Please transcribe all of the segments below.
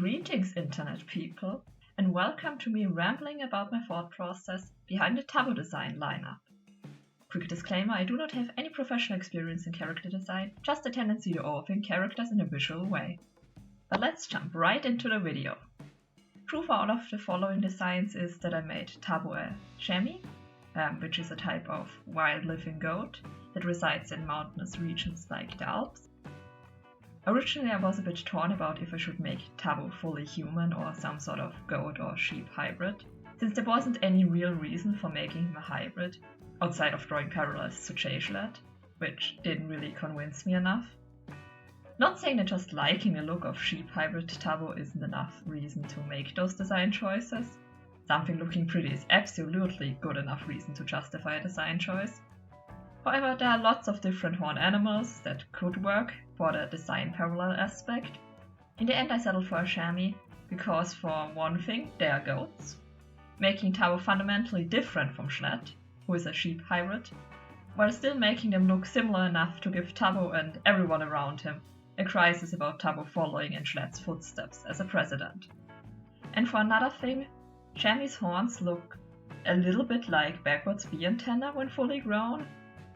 Greetings, internet people, and welcome to me rambling about my thought process behind the Tubbo design lineup. Quick disclaimer, I do not have any professional experience in character design, just a tendency to overthink characters in a visual way. But let's jump right into the video. True for all of the following designs is that I made Tubbo a chamois, which is a type of wild living goat that resides in mountainous regions like the Alps. Originally I was a bit torn about if I should make Tubbo fully human or some sort of goat or sheep hybrid, since there wasn't any real reason for making him a hybrid, outside of drawing parallels to J-Schlatt, which didn't really convince me enough. Not saying that just liking the look of sheep hybrid Tubbo isn't enough reason to make those design choices. Something looking pretty is absolutely good enough reason to justify a design choice. However, there are lots of different horned animals that could work for the design parallel aspect. In the end I settled for a chamois because, for one thing, they are goats, making Tubbo fundamentally different from Schlatt, who is a sheep hybrid, while still making them look similar enough to give Tubbo and everyone around him a crisis about Tubbo following in Schlatt's footsteps as a president. And for another thing, chamois' horns look a little bit like backwards bee antenna when fully grown,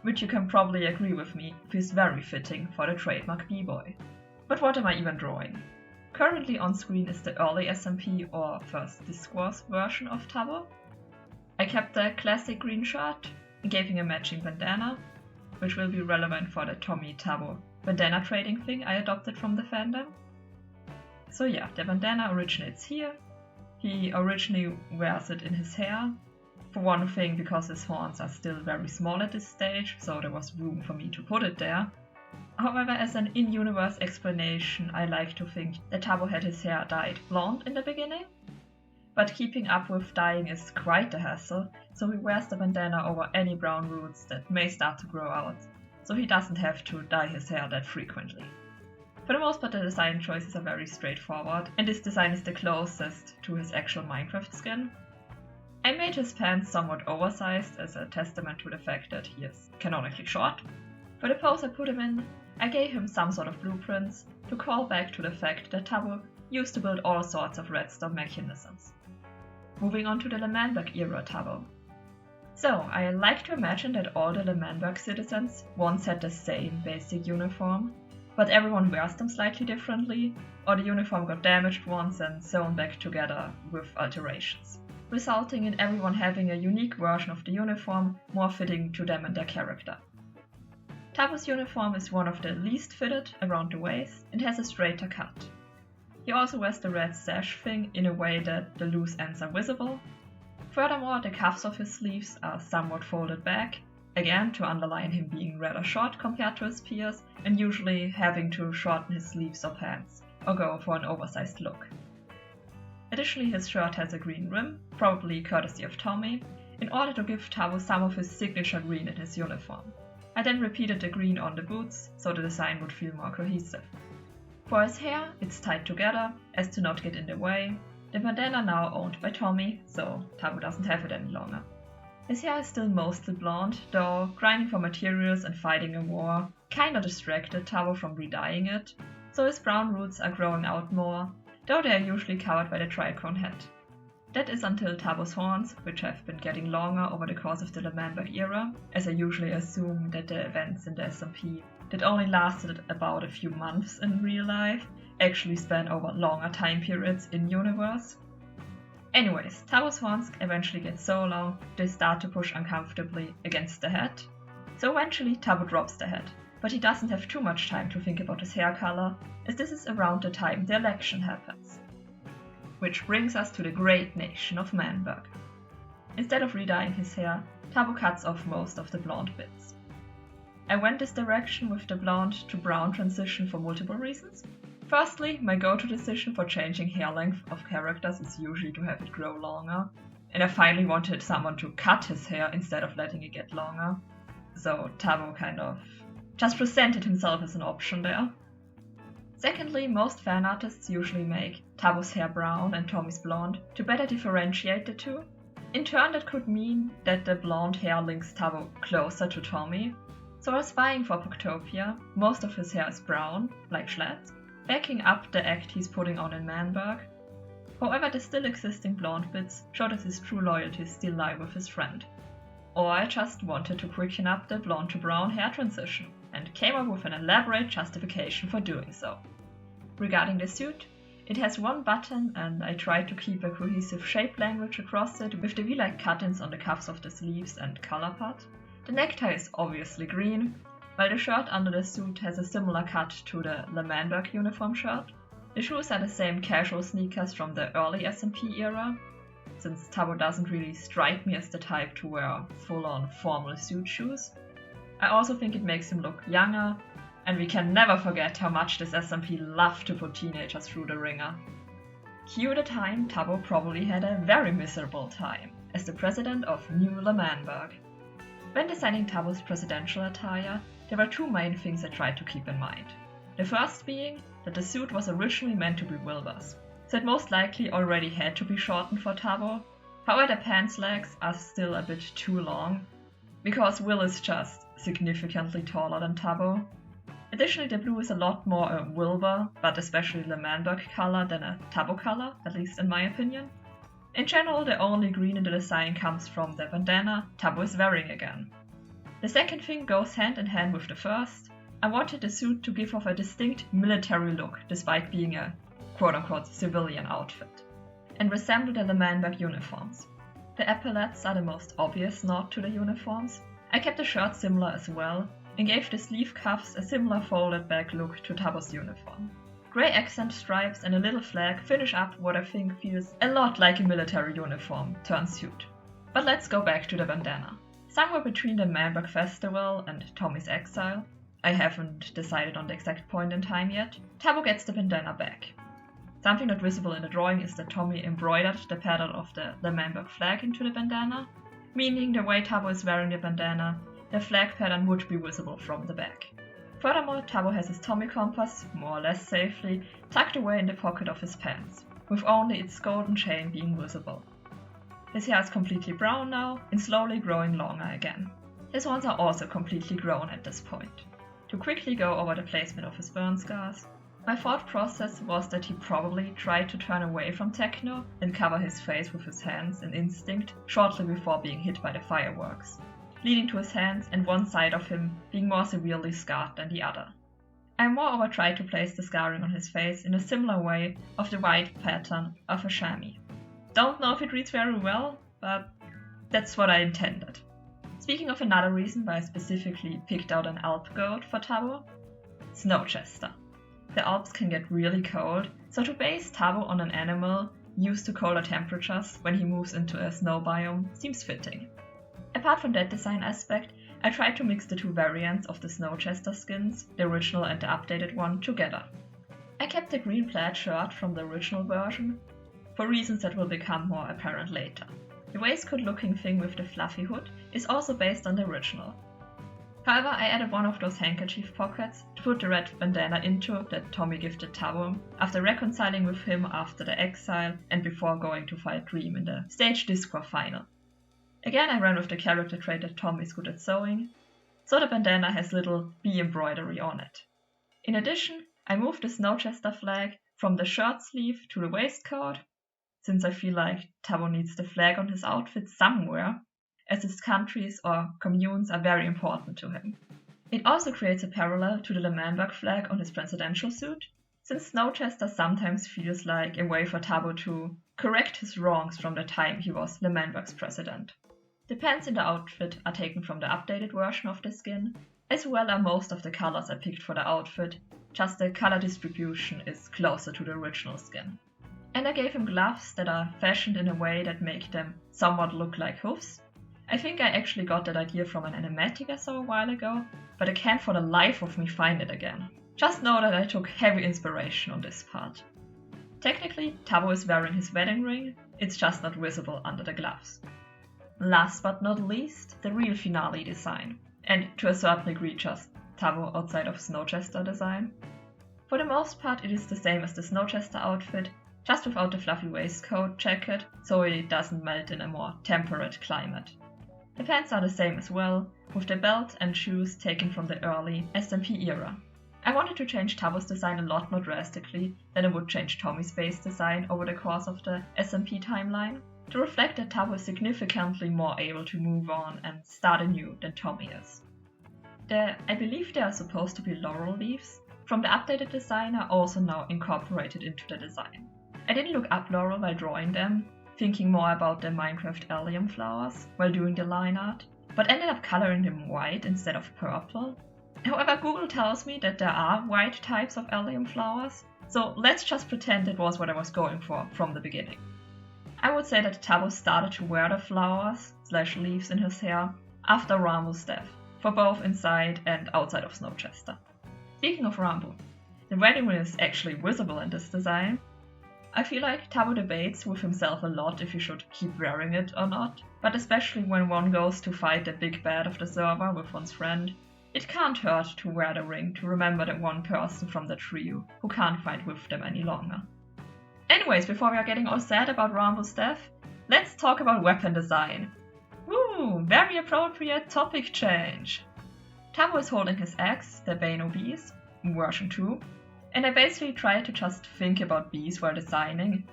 which you can probably agree with me feels very fitting for the trademark b-boy. But what am I even drawing? Currently on screen is the early SMP or first discourse version of Tubbo. I kept the classic green shirt and gave him a matching bandana, which will be relevant for the Tommy Tubbo bandana trading thing I adopted from the fandom. So yeah, the bandana originates here. He originally wears it in his hair. For one thing, because his horns are still very small at this stage, so there was room for me to put it there. However, as an in-universe explanation, I like to think that Tubbo had his hair dyed blonde in the beginning. But keeping up with dyeing is quite a hassle, so he wears the bandana over any brown roots that may start to grow out, so he doesn't have to dye his hair that frequently. For the most part, the design choices are very straightforward, and this design is the closest to his actual Minecraft skin. I made his pants somewhat oversized as a testament to the fact that he is canonically short. For the pose I put him in, I gave him some sort of blueprints to call back to the fact that Tubbo used to build all sorts of redstone mechanisms. Moving on to the L'Manberg era Tubbo. So, I like to imagine that all the L'Manberg citizens once had the same basic uniform, but everyone wears them slightly differently, or the uniform got damaged once and sewn back together with alterations, resulting in everyone having a unique version of the uniform more fitting to them and their character. Tubbo's uniform is one of the least fitted around the waist and has a straighter cut. He also wears the red sash thing in a way that the loose ends are visible. Furthermore, the cuffs of his sleeves are somewhat folded back, again to underline him being rather short compared to his peers and usually having to shorten his sleeves or pants, or go for an oversized look. Additionally, his shirt has a green rim, probably courtesy of Tommy, in order to give Tubbo some of his signature green in his uniform. I then repeated the green on the boots, so the design would feel more cohesive. For his hair, it's tied together, as to not get in the way. The bandana now owned by Tommy, so Tubbo doesn't have it any longer. His hair is still mostly blonde, though grinding for materials and fighting a war kinda distracted Tubbo from re-dyeing it, so his brown roots are growing out more, though they are usually covered by the tricorn hat. That is until Tubbo's horns, which have been getting longer over the course of the L'Manberg era, as I usually assume that the events in the SMP that only lasted about a few months in real life actually span over longer time periods in-universe. Anyways, Tubbo's horns eventually get so long they start to push uncomfortably against the head. So eventually Tubbo drops the head, but he doesn't have too much time to think about his hair color, as this is around the time the election happens. Which brings us to the great nation of Manberg. Instead of re-dyeing his hair, Tubbo cuts off most of the blonde bits. I went this direction with the blonde to brown transition for multiple reasons. Firstly, my go-to decision for changing hair length of characters is usually to have it grow longer, and I finally wanted someone to cut his hair instead of letting it get longer, so Tubbo kind of just presented himself as an option there. Secondly, most fan artists usually make Tubbo's hair brown and Tommy's blonde to better differentiate the two. In turn, that could mean that the blonde hair links Tubbo closer to Tommy, so while spying for Poctopia, most of his hair is brown, like Schlatt, backing up the act he's putting on in Manberg. However, the still existing blonde bits show that his true loyalties still lie with his friend. Or I just wanted to quicken up the blonde to brown hair transition, and came up with an elaborate justification for doing so. Regarding the suit, it has one button and I tried to keep a cohesive shape language across it with the V-like cut-ins on the cuffs of the sleeves and collar part. The necktie is obviously green, while the shirt under the suit has a similar cut to the Le Manberg uniform shirt. The shoes are the same casual sneakers from the early SMP era, since Tubbo doesn't really strike me as the type to wear full-on formal suit shoes. I also think it makes him look younger, and we can never forget how much this SMP loved to put teenagers through the ringer. Cue the time Tubbo probably had a very miserable time as the president of New Le Manberg. When designing Tubbo's presidential attire, there were two main things I tried to keep in mind. The first being that the suit was originally meant to be Wilbur's, so it most likely already had to be shortened for Tubbo. However, the pants legs are still a bit too long, because Will is just significantly taller than Tubbo. Additionally, the blue is a lot more a Wilbur, but especially Le Manberg color than a Tubbo color, at least in my opinion. In general, the only green in the design comes from the bandana Tubbo is wearing again. The second thing goes hand in hand with the first. I wanted the suit to give off a distinct military look despite being a quote-unquote civilian outfit, and resemble the Le Manberg uniforms. The epaulets are the most obvious nod to the uniforms. I kept the shirt similar as well, and gave the sleeve cuffs a similar folded back look to Tubbo's uniform. Grey accent stripes and a little flag finish up what I think feels a lot like a military uniform turned suit. But let's go back to the bandana. Somewhere between the Manberg Festival and Tommy's exile, I haven't decided on the exact point in time yet, Tubbo gets the bandana back. Something not visible in the drawing is that Tommy embroidered the pattern of the Le Manberg flag into the bandana, meaning the way Tubbo is wearing the bandana, the flag pattern would be visible from the back. Furthermore, Tubbo has his Tommy compass, more or less safely, tucked away in the pocket of his pants, with only its golden chain being visible. His hair is completely brown now, and slowly growing longer again. His horns are also completely grown at this point. To quickly go over the placement of his burn scars, my thought process was that he probably tried to turn away from techno and cover his face with his hands in instinct shortly before being hit by the fireworks, leading to his hands and one side of him being more severely scarred than the other. I moreover tried to place the scarring on his face in a similar way of the white pattern of a chamois. Don't know if it reads very well, but that's what I intended. Speaking of another reason why I specifically picked out an Alp goat for Tubbo, Snowchester. The Alps can get really cold, so to base Tubbo on an animal used to colder temperatures when he moves into a snow biome seems fitting. Apart from that design aspect, I tried to mix the two variants of the Snowchester skins, the original and the updated one, together. I kept the green plaid shirt from the original version, for reasons that will become more apparent later. The waistcoat-looking thing with the fluffy hood is also based on the original. However, I added one of those handkerchief pockets to put the red bandana into that Tommy gifted Tubbo after reconciling with him after the exile and before going to fight Dream in the stage Discord final. Again, I ran with the character trait that Tommy is good at sewing, so the bandana has little bee embroidery on it. In addition, I moved the Snowchester flag from the shirt sleeve to the waistcoat, since I feel like Tubbo needs the flag on his outfit somewhere, as his countries or communes are very important to him. It also creates a parallel to the Le Manberg flag on his presidential suit, since Snowchester sometimes feels like a way for Tubbo to correct his wrongs from the time he was Le Manberg's president. The pants in the outfit are taken from the updated version of the skin, as well as most of the colors I picked for the outfit, just the color distribution is closer to the original skin. And I gave him gloves that are fashioned in a way that make them somewhat look like hoofs. I think I actually got that idea from an animatic I saw a while ago, but I can't for the life of me find it again. Just know that I took heavy inspiration on this part. Technically, Tubbo is wearing his wedding ring, it's just not visible under the gloves. Last but not least, the real finale design, and to a certain degree just Tubbo outside of Snowchester design. For the most part it is the same as the Snowchester outfit, just without the fluffy waistcoat jacket, so it doesn't melt in a more temperate climate. The pants are the same as well, with the belt and shoes taken from the early SMP era. I wanted to change Tubbo's design a lot more drastically than I would change Tommy's base design over the course of the SMP timeline, to reflect that Tubbo is significantly more able to move on and start anew than Tommy is. I believe they are supposed to be laurel leaves from the updated design are also now incorporated into the design. I didn't look up laurel while drawing them, thinking more about the Minecraft allium flowers while doing the line art, but ended up coloring them white instead of purple. However, Google tells me that there are white types of allium flowers, so let's just pretend it was what I was going for from the beginning. I would say that Tubbo started to wear the flowers/leaves in his hair after Rambo's death, for both inside and outside of Snowchester. Speaking of Rambo, the wedding ring is actually visible in this design. I feel like Tubbo debates with himself a lot if he should keep wearing it or not, but especially when one goes to fight the big bad of the server with one's friend, it can't hurt to wear the ring to remember that one person from the trio who can't fight with them any longer. Anyways, before we are getting all sad about Rambo's death, let's talk about weapon design. Woo, very appropriate topic change. Tubbo is holding his axe, the Bano Bees, version 2, and I basically tried to just think about bees while designing,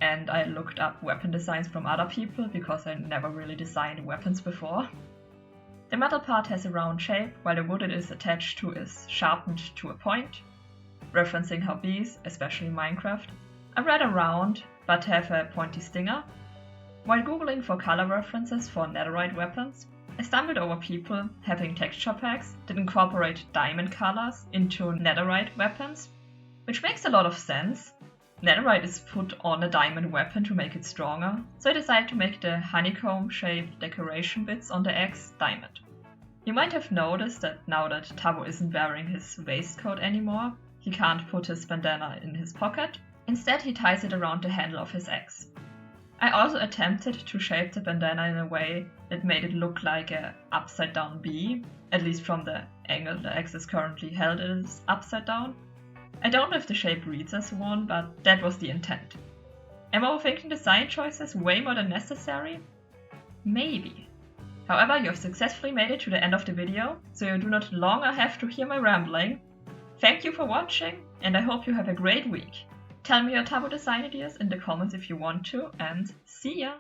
and I looked up weapon designs from other people because I never really designed weapons before. The metal part has a round shape, while the wood it is attached to is sharpened to a point, referencing how bees, especially in Minecraft, are rather round but have a pointy stinger. While googling for color references for netherite weapons, I stumbled over people having texture packs that incorporate diamond colors into netherite weapons, which makes a lot of sense. Netherite is put on a diamond weapon to make it stronger, so I decided to make the honeycomb-shaped decoration bits on the axe diamond. You might have noticed that now that Tubbo isn't wearing his waistcoat anymore, he can't put his bandana in his pocket. Instead, he ties it around the handle of his axe. I also attempted to shape the bandana in a way that made it look like an upside-down bee, at least from the angle the axe is currently held as upside down. I don't know if the shape reads as one, but that was the intent. Am I overthinking design choices way more than necessary? Maybe. However, you have successfully made it to the end of the video, so you do not longer have to hear my rambling. Thank you for watching, and I hope you have a great week. Tell me your Tubbo design ideas in the comments if you want to, and see ya!